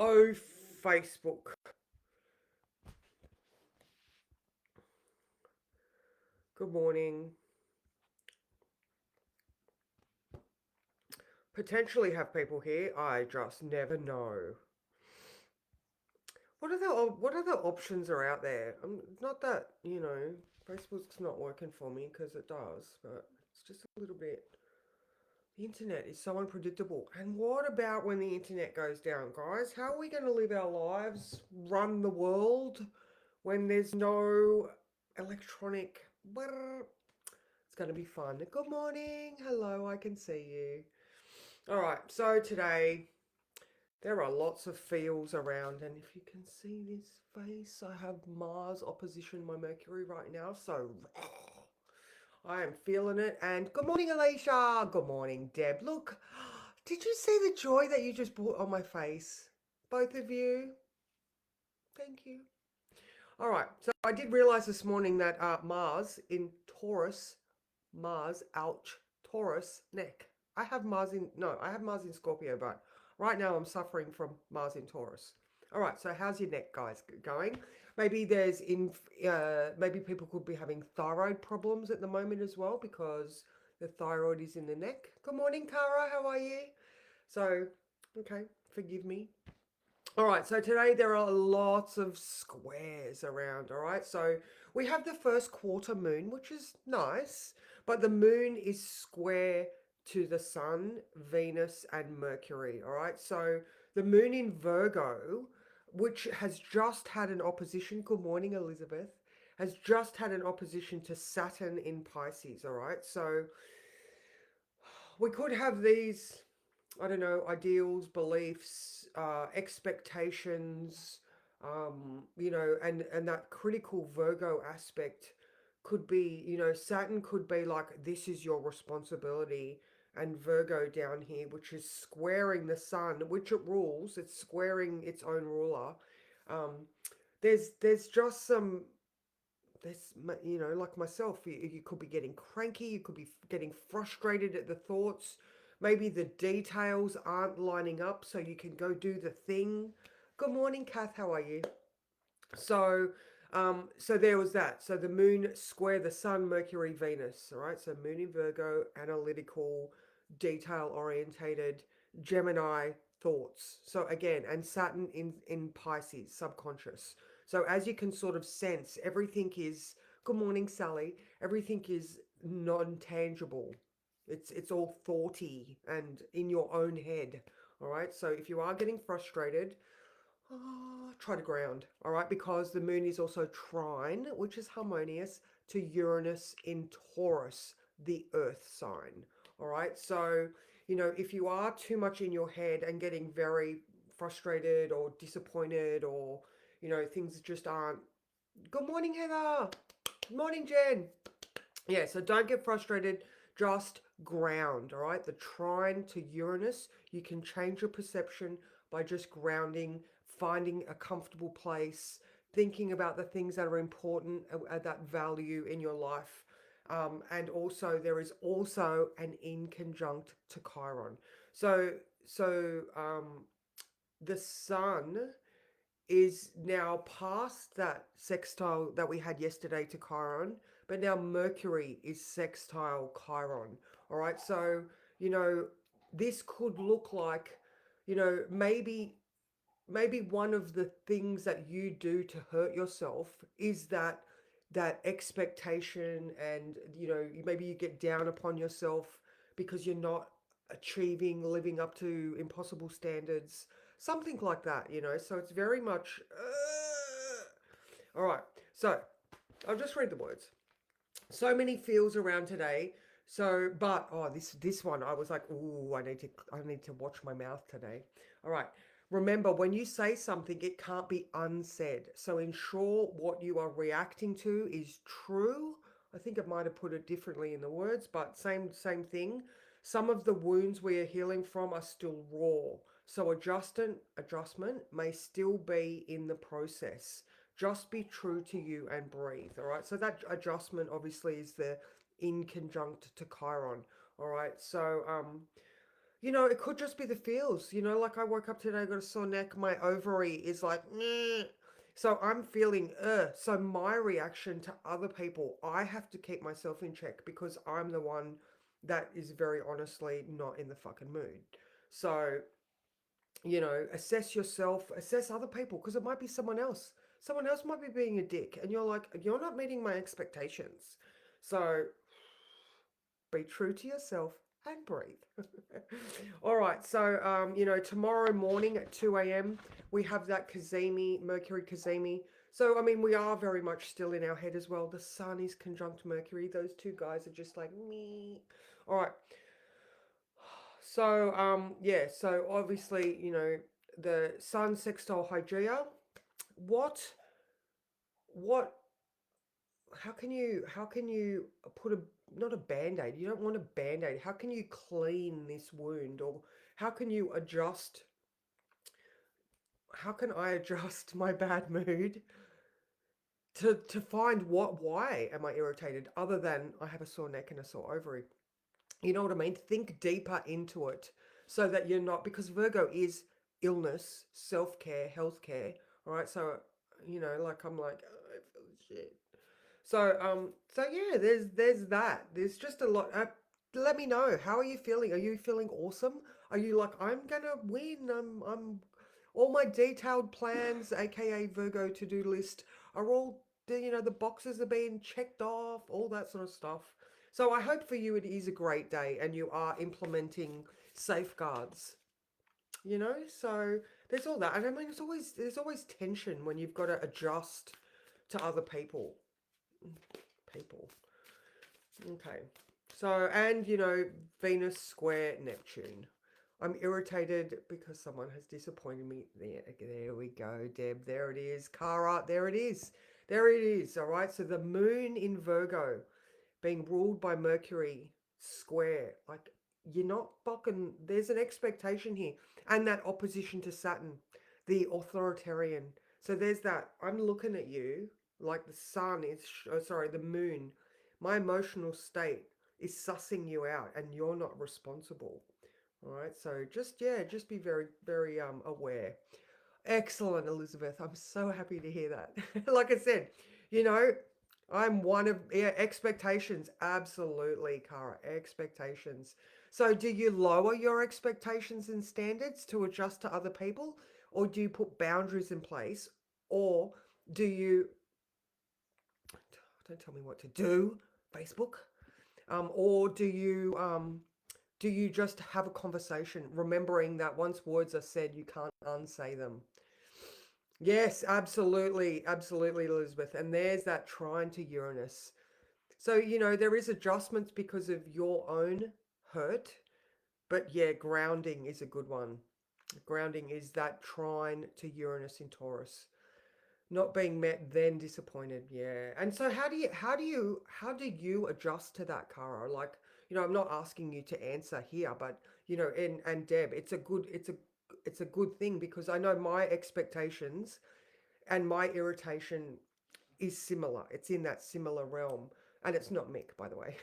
Oh, Facebook. Good morning. Potentially have people here. I just never know. What other options are out there? Not that Facebook's not working for me because it does, but it's just a little bit. The internet is so unpredictable. And what about when the internet goes down, guys? How are we going to live our lives, run the world when there's no electronic? It's going to be fun. Good morning. Hello, I can see you. All right, so today there are lots of feels around, and if you can see this face, I have Mars opposition my Mercury right now, so I am feeling it. And good morning, Alicia. Good morning, Deb. Look, did you see the joy that you just brought on my face? Both of you. Thank you. All right, so I did realize this morning that Mars in Taurus, Mars, ouch, Taurus, neck. I have Mars in Scorpio, but right now I'm suffering from Mars in Taurus. All right, so how's your neck, guys, going? Maybe maybe people could be having thyroid problems at the moment as well because the thyroid is in the neck. Good morning, Cara. How are you? So, okay, forgive me. All right, so today there are lots of squares around. All right, so we have the first quarter moon, which is nice, but the moon is square to the sun, Venus, and Mercury. All right, so the moon in Virgo, which has just had an opposition, good morning, Elizabeth, has just had an opposition to Saturn in Pisces. All right, so we could have these, I don't know, ideals, beliefs, expectations, and that critical Virgo aspect could be, Saturn could be like, this is your responsibility, and Virgo down here, which is squaring the sun, which it rules, it's squaring its own ruler. Um, there's just some like myself, you could be getting cranky, you could be getting frustrated at the thoughts. Maybe the details aren't lining up so you can go do the thing. Good morning, Kath. How are you? So, so there was that. So the moon square the sun, Mercury, Venus. All right. So moon in Virgo, analytical, detail orientated, Gemini thoughts. So again, and Saturn in Pisces, subconscious. So as you can sort of sense, everything is. Good morning, Sally. Everything is non-tangible. It's all thoughty and in your own head. All right. So if you are getting frustrated, try to ground, all right, because the moon is also trine, which is harmonious to Uranus in Taurus, the earth sign. All right, so if you are too much in your head and getting very frustrated or disappointed, or things just aren't. Good morning, Heather. Good morning, Jen. Yeah, so don't get frustrated, just ground, all right? The trine to Uranus, you can change your perception by just grounding, finding a comfortable place, thinking about the things that are important, that value in your life. And also, there is also an inconjunct to Chiron. So, so the sun is now past that sextile that we had yesterday to Chiron, but now Mercury is sextile Chiron. All right, so this could look like, maybe one of the things that you do to hurt yourself is that expectation, and maybe you get down upon yourself because you're not achieving, living up to impossible standards, something like that, so it's very much all right. So I'll just read the words. So many feels around today. So, but this one, I was like, ooh, I need to watch my mouth today. All right. Remember, when you say something, it can't be unsaid. So ensure what you are reacting to is true. I think I might have put it differently in the words, but same thing. Some of the wounds we are healing from are still raw. So adjustment may still be in the process. Just be true to you and breathe. All right. So that adjustment obviously is the in conjunct to Chiron. All right. So you know, it could just be the feels. You know, like I woke up today, I got a sore neck, my ovary is like, "Meh." So I'm feeling, so my reaction to other people, I have to keep myself in check because I'm the one that is very honestly not in the fucking mood. So, you know, assess yourself, assess other people because it might be someone else. Someone else might be being a dick, and you're like, you're not meeting my expectations. So be true to yourself and breathe. All right, so you know, tomorrow morning at 2 a.m. we have that Kazemi, Mercury Kazemi. So I mean, we are very much still in our head as well. The Sun is conjunct Mercury. Those two guys are just like me. All right. So yeah, so obviously, you know, the Sun sextile Hygeia. What what how can you put a not a band-aid, you don't want a band-aid, how can you clean this wound, or how can you adjust, how can I adjust my bad mood to find why am I irritated other than I have a sore neck and a sore ovary? You know what I mean? Think deeper into it so that you're not, because Virgo is illness, self-care, healthcare. All right, so you know, like I'm like, oh, I feel shit. So yeah, there's that. There's just a lot. Let me know. How are you feeling? Are you feeling awesome? Are you like, I'm gonna win? I'm all my detailed plans, aka Virgo to-do list, are all you know, the boxes are being checked off, all that sort of stuff. So I hope for you it is a great day and you are implementing safeguards. You know, so there's all that, and I mean, there's always tension when you've got to adjust to other people people. Okay. So, and you know, Venus square Neptune. I'm irritated because someone has disappointed me. There we go, Deb. There it is. Cara, there it is. There it is. All right. So the moon in Virgo being ruled by Mercury square. Like, you're not fucking, there's an expectation here. And that opposition to Saturn, the authoritarian. So there's that. I'm looking at you like the sun is, oh, sorry, the moon. My emotional state is sussing you out and you're not responsible. All right. So just, yeah, just be very, very aware. Excellent, Elizabeth. I'm so happy to hear that. Like I said, you know, I'm one of, yeah, expectations. Absolutely, Cara. Expectations. So, do you lower your expectations and standards to adjust to other people, or do you put boundaries in place, or do you, don't tell me what to do, Facebook, or do you just have a conversation, remembering that once words are said, you can't unsay them? Yes, absolutely, absolutely, Elizabeth. And there's that trine to Uranus. So, you know, there is adjustments because of your own hurt, but yeah, grounding is a good one. Grounding is that trine to Uranus in Taurus. Not being met, then disappointed. Yeah. And so how do you adjust to that, Cara? Like, you know, I'm not asking you to answer here, but you know, and Deb, it's a good thing because I know my expectations and my irritation is similar. It's in that similar realm. And it's not Mick, by the way.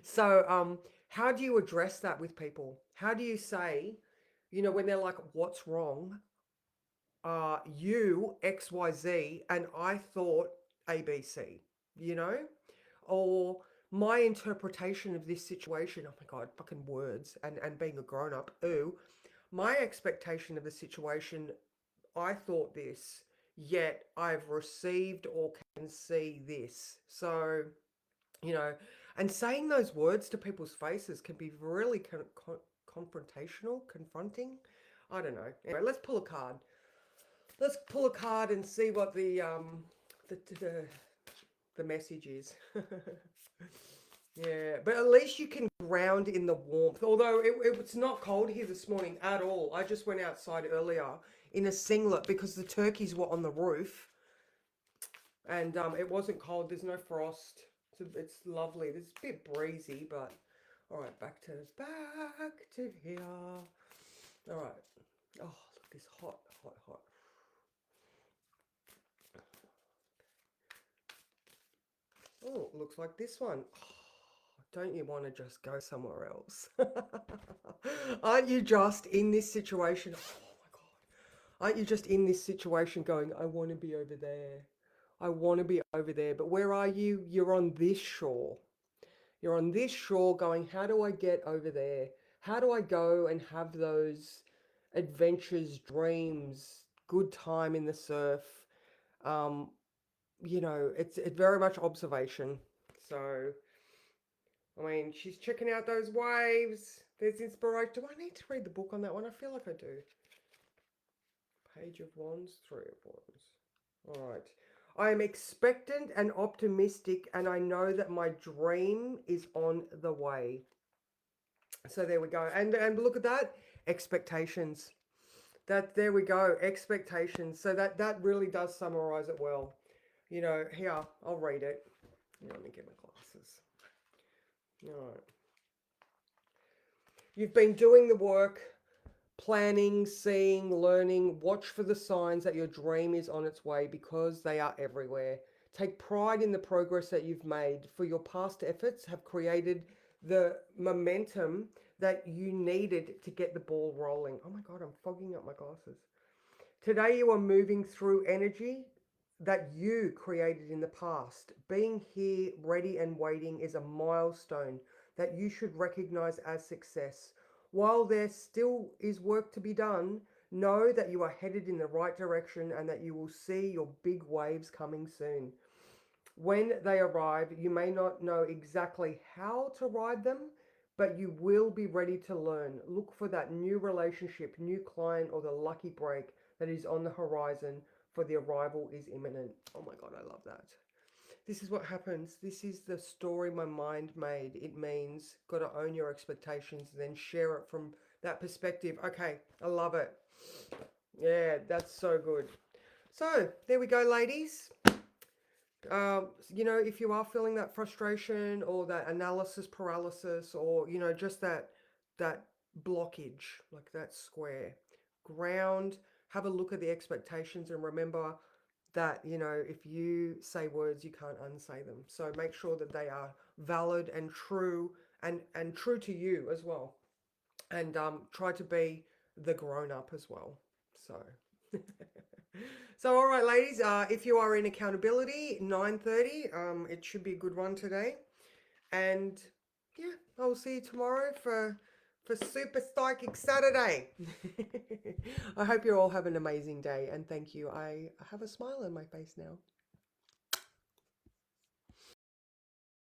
So, how do you address that with people? How do you say, you know, when they're like, what's wrong? You, XYZ, and I thought ABC, you know? Or my interpretation of this situation, oh my God, fucking words and being a grown up, ooh, my expectation of the situation, I thought this, yet I've received or can see this. So, you know, and saying those words to people's faces can be really confrontational, confronting. I don't know. Anyway, let's pull a card. Let's pull a card and see what the the, the message is. Yeah, but at least you can ground in the warmth. Although it's not cold here this morning at all. I just went outside earlier in a singlet because the turkeys were on the roof and it wasn't cold. There's no frost. It's lovely. It's a bit breezy, but all right, back to here. All right. Oh, look, this hot, hot, hot. Oh, looks like this one. Oh, don't you want to just go somewhere else? Aren't you just in this situation? Oh my God. Aren't you just in this situation going, I want to be over there. I want to be over there. But where are you? You're on this shore. You're on this shore going, how do I get over there? How do I go and have those adventures, dreams, good time in the surf? Um, it's very much observation. So, I mean, she's checking out those waves. There's inspiration. Do I need to read the book on that one? I feel like I do. Page of Wands, Three of Wands. All right. I am expectant and optimistic, and I know that my dream is on the way. So there we go. And look at that. Expectations. That there we go. Expectations. So that really does summarize it well. Here, I'll read it. Let me get my glasses. All right. You've been doing the work, planning, seeing, learning. Watch for the signs that your dream is on its way because they are everywhere. Take pride in the progress that you've made, for your past efforts have created the momentum that you needed to get the ball rolling. Oh my God, I'm fogging up my glasses. Today you are moving through energy that you created in the past. Being here, ready and waiting is a milestone that you should recognize as success. While there still is work to be done, know that you are headed in the right direction and that you will see your big waves coming soon. When they arrive, you may not know exactly how to ride them, but you will be ready to learn. Look for that new relationship, new client, or the lucky break that is on the horizon, for the arrival is imminent. Oh my God, I love that. This is what happens. This is the story my mind made. It means got to own your expectations and then share it from that perspective. Okay, I love it. Yeah, that's so good. So there we go, ladies. If you are feeling that frustration or that analysis paralysis, or just that blockage, like that square, ground, have a look at the expectations and remember that if you say words, you can't unsay them. So make sure that they are valid and true, and true to you as well, and try to be the grown up as well. So so all right, ladies, if you are in accountability 9:30, it should be a good one today. And yeah, I'll see you tomorrow for Super Psychic Saturday. I hope you all have an amazing day, and thank you. I have a smile on my face now.